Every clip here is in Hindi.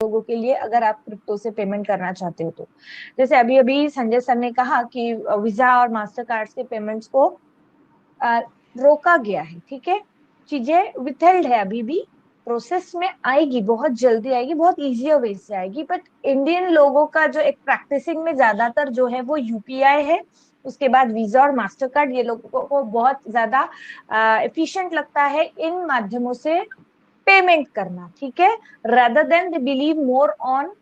लोगों के लिए अगर आप क्रिप्टो से पेमेंट करना चाहते हो तो। जैसे अभी अभी संजय सर ने कहा कि वीजा और मास्टर कार्ड के पेमेंट्स को रोका गया है, ठीक है, चीजें विथहेल्ड है, अभी भी प्रोसेस में आएगी, बहुत जल्दी आएगी, बहुत इजियर वे से आएगी। बट इंडियन लोगों का जो एक प्रैक्टिसिंग में ज्यादातर जो है वो यूपीआई है, उसके बाद वीजा और मास्टर कार्ड, ये लोगों को बहुत ज्यादा एफिशिएंट लगता है इन माध्यमों से पेमेंट करना, ठीक है, rather than they believe more on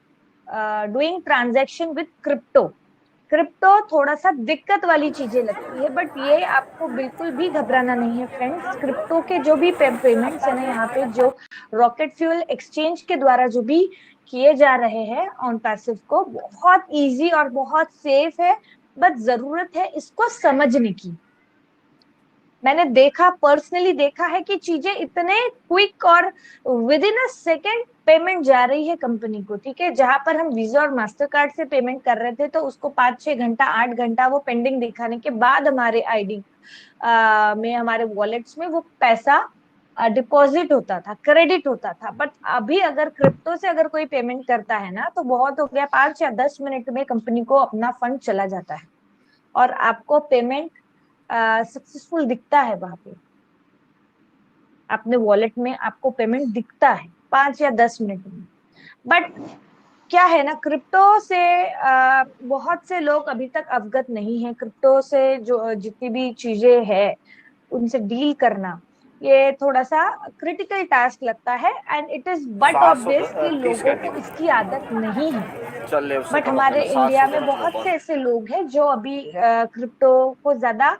doing transaction with crypto। Crypto थोड़ा सा दिक्कत वाली चीजें लगती है, बट ये आपको बिल्कुल भी घबराना नहीं है फ्रेंड्स। क्रिप्टो के जो भी पेमेंट्स है ना, यहाँ पे जो रॉकेट फ्यूल एक्सचेंज के द्वारा जो भी किए जा रहे हैं ऑन पैसिव को, बहुत इजी और बहुत सेफ है। बस जरूरत है इसको समझने की। मैंने देखा, पर्सनली देखा है कि चीजें इतने क्विक और with in a second payment जा रही है कंपनी को, ठीक है। जहां पर हम वीजा और मास्टर कार्ड से पेमेंट कर रहे थे तो उसको 5-6 घंटा 8 घंटा वो पेंडिंग दिखाने के बाद हमारे आईडी में, हमारे वॉलेट्स में वो पैसा डिपॉजिट होता था, क्रेडिट होता था। बट अभी अगर क्रिप्टो से अगर कोई पेमेंट करता है ना, तो बहुत हो गया, 5 या 10 मिनट में कंपनी को अपना फंड चला जाता है और आपको पेमेंट सक्सेसफुल दिखता है। वहां पे अपने वॉलेट में आपको पेमेंट दिखता है 5 या 10 मिनट में। बट क्या है ना, क्रिप्टो से बहुत से लोग अभी तक अवगत नहीं है। क्रिप्टो से जो जितनी भी चीजें है उनसे डील करना, ये थोड़ा सा क्रिटिकल टास्क लगता है। And it is but obvious कि 30 लोगों को करनी इसकी आदत नहीं है। चल ले उससे बट कम अपने हमारे में 700 इंडिया में देना तेरे बहुत पास। से ऐसे लोग हैं जो अभी क्रिप्टो को ज्यादा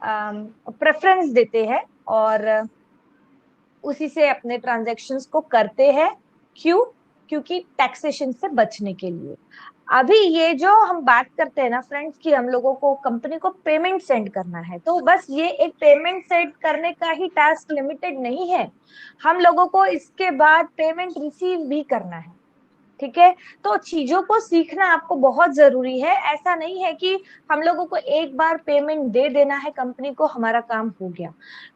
प्रेफरेंस देते हैं और उसी से अपने ट्रांजैक्शंस को करते हैं। क्यों? क्योंकि टैक्सेशन से बचने के लिए। अभी ये जो हम बात करते हैं ना फ्रेंड्स, कि हम लोगों को कंपनी को पेमेंट सेंड करना है, तो बस ये एक पेमेंट सेंड करने का ही टास्क लिमिटेड नहीं है, हम लोगों को इसके बाद पेमेंट रिसीव भी करना है, ठीक है। तो चीजों को सीखना आपको बहुत जरूरी है। ऐसा नहीं है कि हम लोगों को एक बार पेमेंट दे देना है कंपनी को, हमारा काम हो गया।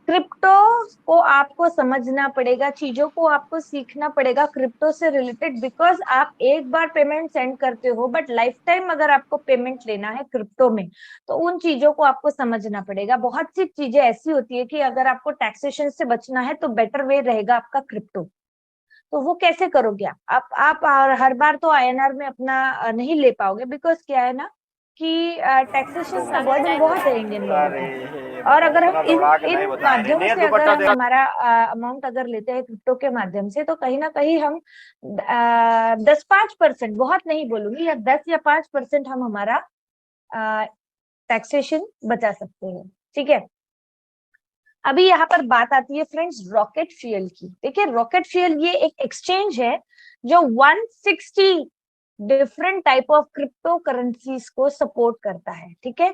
क्रिप्टो को आपको समझना पड़ेगा, चीजों को आपको सीखना पड़ेगा क्रिप्टो से रिलेटेड। बिकॉज आप एक बार पेमेंट सेंड करते हो, बट लाइफ टाइम अगर आपको पेमेंट लेना है क्रिप्टो में, तो उन चीजों को आपको समझना पड़ेगा। बहुत सी चीजें ऐसी होती है कि अगर आपको टैक्सेशन से बचना है तो बेटर वे रहेगा आपका क्रिप्टो। तो वो कैसे करोगे आप हर बार तो आईएनआर में अपना नहीं ले पाओगे, बिकॉज क्या है ना कि टैक्सेशन का बर्डन बहुत है इंडियन लोगों अरे पे। हे और भगवान, अगर हम इतना इन दौड़ा के नहीं इन बता रहे। माध्यमों ने से अगर दुपट्टा हम दे। हमारा अमाउंट अगर लेते हैं क्रिप्टो के माध्यम से, तो कहीं ना कहीं हम 10-5%, बहुत नहीं बोलूंगी, या 10 या 5% हम हमारा टैक्सेशन बचा सकते हैं, ठीक है। अभी यहाँ पर बात आती है फ्रेंड्स रॉकेट फ्यूल की। देखिए रॉकेट फ्यूल ये एक एक्सचेंज है जो 160 different type of crypto currencies को सपोर्ट करता है, ठीक है।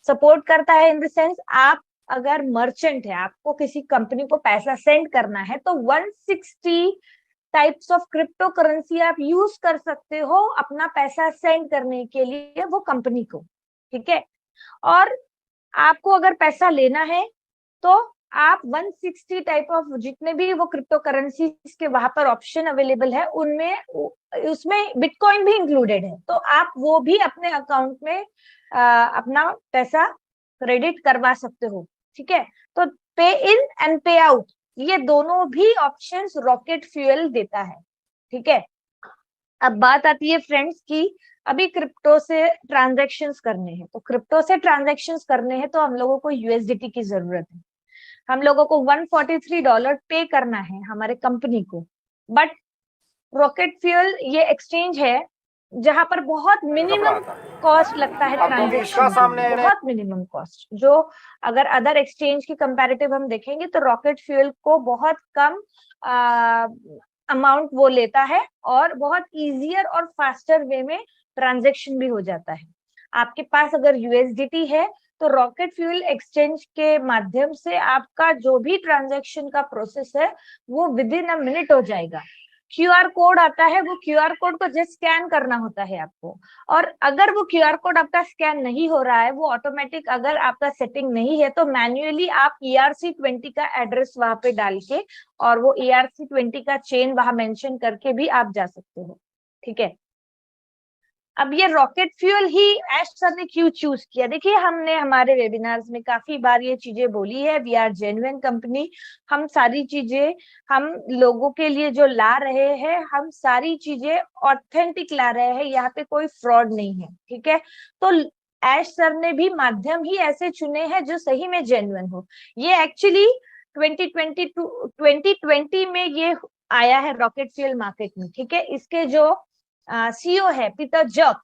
सपोर्ट करता है इन द सेंस, आप अगर मर्चेंट है, आपको किसी कंपनी को पैसा सेंड करना है, तो 160 टाइप्स ऑफ क्रिप्टो करेंसी आप यूज कर सकते हो अपना पैसा सेंड करने के लिए वो कंपनी को, ठीक है। और आपको अगर पैसा लेना है तो आप 160 टाइप ऑफ जितने भी वो क्रिप्टो करेंसी के वहां पर ऑप्शन अवेलेबल है, उनमें उसमें बिटकॉइन भी इंक्लूडेड है, तो आप वो भी अपने अकाउंट में अपना पैसा क्रेडिट करवा सकते हो, ठीक है। तो पे इन एंड पे आउट, ये दोनों भी ऑप्शंस रॉकेट फ्यूल देता है, ठीक है। अब बात आती है फ्रेंड्स की अभी क्रिप्टो से ट्रांजैक्शंस करने हैं, तो क्रिप्टो से ट्रांजैक्शंस करने हैं तो हम लोगों को यूएसडीटी की जरूरत है। हम लोगों को $143 पे करना है हमारे कंपनी को। बट रॉकेट फ्यूल ये एक्सचेंज है जहां पर बहुत घबरा मिनिमम था। कॉस्ट लगता है अब तुम इसका ट्रांजैक्शन के लिए, सामने बहुत मिनिमम कॉस्ट, जो अगर अदर एक्सचेंज की कंपैरेटिव हम देखेंगे तो रॉकेट फ्यूल को बहुत कम अमाउंट वो लेता है और बहुत इजियर और फास्टर वे में ट्रांजैक्शन भी हो जाता है। आपके पास अगर यूएसडीटी है तो रॉकेट फ्यूल एक्सचेंज के माध्यम से आपका जो भी ट्रांजैक्शन का प्रोसेस है वो विद इन अ मिनट हो जाएगा, क्यूआर कोड आता है, वो क्यूआर कोड को जस्ट स्कैन करना होता है आपको। और अगर वो क्यूआर कोड आपका स्कैन नहीं हो रहा है, वो ऑटोमेटिक अगर आपका सेटिंग नहीं है, तो मैन्युअली आप ERC20 का एड्रेस वहां पे डाल के और वो ERC20 का चेन वहां मेंशन करके भी आप जा सकते हो। ठीक है, अब ये रॉकेट फ्यूल ही ऐश सर ने क्यों चूज किया? देखिए, हमने हमारे वेबिनार्स में काफी बार ये चीजें बोली है, वी आर जेन्युइन कंपनी। हम सारी चीजें हम लोगों के लिए जो ला रहे हैं, हम सारी चीजें ऑथेंटिक ला रहे हैं, यहाँ पे कोई फ्रॉड नहीं है। ठीक है, तो ऐश सर ने भी माध्यम ही ऐसे चुने हैं जो सही में जेन्युइन हो। ये एक्चुअली 2020 में ये आया है रॉकेट फ्यूल मार्केट में। ठीक है, इसके जो CEO है पीटर जक,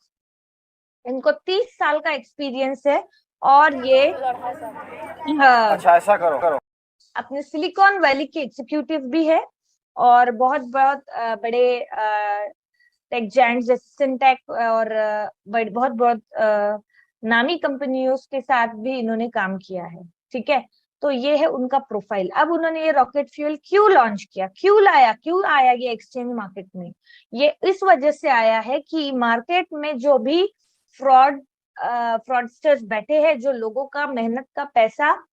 इनको 30 साल का एक्सपीरियंस है और ये अच्छा ऐसा करो अपने सिलिकॉन वैली के एग्जीक्यूटिव भी है और बहुत बहुत बड़े टेक जायंट्स जैसे सिंटेक और बहुत बहुत नामी कंपनियों के साथ भी इन्होंने काम किया है। ठीक है, तो ये है उनका प्रोफाइल। अब उन्होंने ये रॉकेट फ्यूल क्यों लॉन्च किया, क्यों आया ये एक्सचेंज मार्केट में? ये इस वजह से आया है कि मार्केट में जो भी फ्रॉडस्टर्स बैठे हैं, जो लोगों का मेहनत का पैसा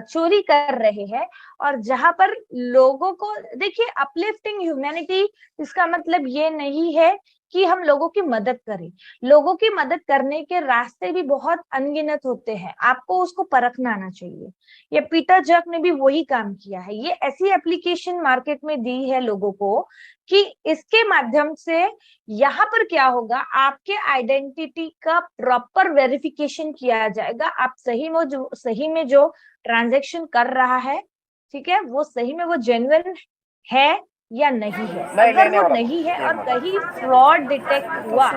चोरी कर रहे हैं, और जहां पर लोगों को, देखिए, अपलिफ्टिंग ह्यूमैनिटी इसका मतलब ये नहीं है कि हम लोगों की मदद करें। लोगों की मदद करने के रास्ते भी बहुत अनगिनत होते हैं, आपको उसको परखना आना चाहिए। ये पीटर जक ने भी वही काम किया है। ये ऐसी एप्लीकेशन मार्केट में दी है लोगों को कि इसके माध्यम से यहाँ पर क्या होगा, आपके आइडेंटिटी का प्रॉपर वेरिफिकेशन किया जाएगा। आप सही में जो ट्रांजैक्शन कर रहा है, ठीक है, वो सही में वो जेन्युइन है या नहीं है। अगर वो नहीं है और कहीं फ्रॉड डिटेक्ट हुआ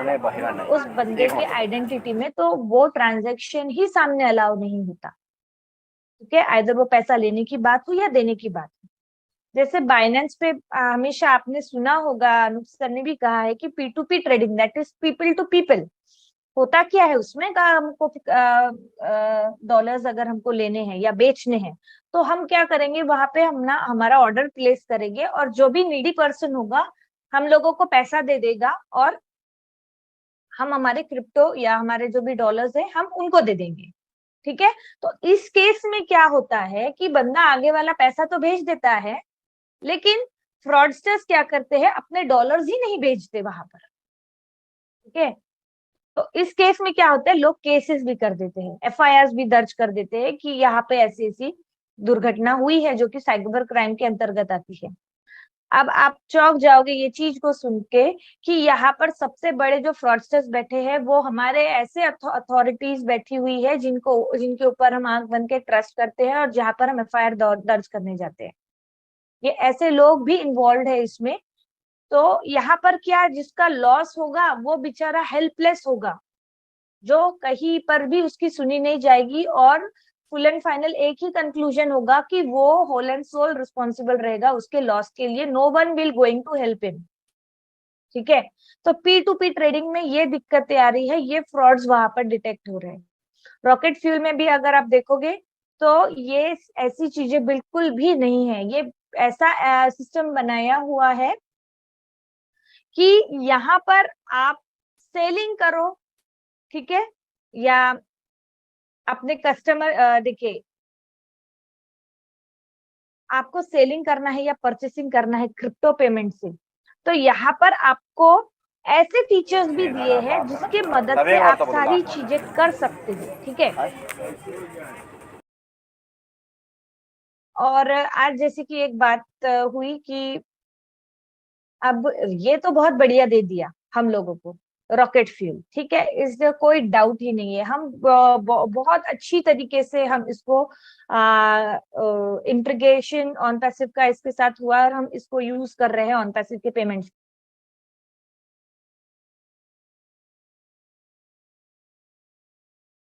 उस बंदे के आइडेंटिटी में, तो वो ट्रांजैक्शन ही सामने अलाउ नहीं होता। ठीक है, आइदर वो पैसा लेने की बात हो या देने की बात हो। जैसे बाइनेंस पे हमेशा आपने सुना होगा, अनुप सर ने भी कहा है कि P2P trading, that is people to people. होता क्या है उसमें का, हमको डॉलर्स अगर हमको लेने हैं या बेचने हैं, तो हम क्या करेंगे, वहां पे हम ना हमारा ऑर्डर प्लेस करेंगे और जो भी नीडी पर्सन होगा हम लोगों को पैसा दे देगा और हम हमारे क्रिप्टो या हमारे जो भी डॉलर्स है हम उनको दे देंगे। ठीक है, तो इस केस में क्या होता है कि बंदा आगे वाला पैसा तो भेज देता है, लेकिन फ्रॉडस्टर्स क्या करते हैं, अपने डॉलर्स ही नहीं भेजते वहां पर। ठीक है, तो इस केस में क्या होता है, लोग केसेस भी कर देते हैं, FIRs भी दर्ज कर देते हैं कि यहाँ पे ऐसी ऐसी दुर्घटना हुई है, जो कि साइबर क्राइम के अंतर्गत आती है। अब आप चौंक जाओगे ये चीज को सुन के कि यहाँ पर सबसे बड़े जो फ्रॉडस्टर्स बैठे हैं वो हमारे ऐसे अथॉरिटीज बैठी हुई है जिनके ऊपर हम आंख बन के ट्रस्ट करते हैं और जहां पर हम FIR दर्ज करने जाते हैं। ये ऐसे लोग भी इन्वॉल्व है इसमें। तो यहाँ पर क्या, जिसका लॉस होगा वो बेचारा हेल्पलेस होगा, जो कहीं पर भी उसकी सुनी नहीं जाएगी, और फुल एंड फाइनल एक ही कंक्लूजन होगा कि वो होल एंड सोल रिस्पॉन्सिबल रहेगा उसके लॉस के लिए। No one will going to help him. ठीक है, तो P2P ट्रेडिंग में ये दिक्कतें आ रही है, ये फ्रॉड्स वहां पर डिटेक्ट हो रहे हैं। रॉकेट फ्यूल में भी अगर आप देखोगे तो ये ऐसी चीजें बिल्कुल भी नहीं है। ये ऐसा सिस्टम बनाया हुआ है कि यहाँ पर आप सेलिंग करो, ठीक है, या अपने कस्टमर, देखिए, आपको सेलिंग करना है या परचेसिंग करना है क्रिप्टो पेमेंट से, तो यहाँ पर आपको ऐसे फीचर्स भी दिए हैं जिसके मदद से आप सारी चीजें कर सकते हो। ठीक है, और आज जैसे कि एक बात हुई कि अब ये तो बहुत बढ़िया दे दिया हम लोगों को रॉकेट फ्यूल। ठीक है, इसमें कोई डाउट ही नहीं है। हम बहुत अच्छी तरीके से हम इसको इंटीग्रेशन ऑन पैसिव का इसके साथ हुआ और हम इसको यूज कर रहे हैं ऑन पैसिव के पेमेंट्स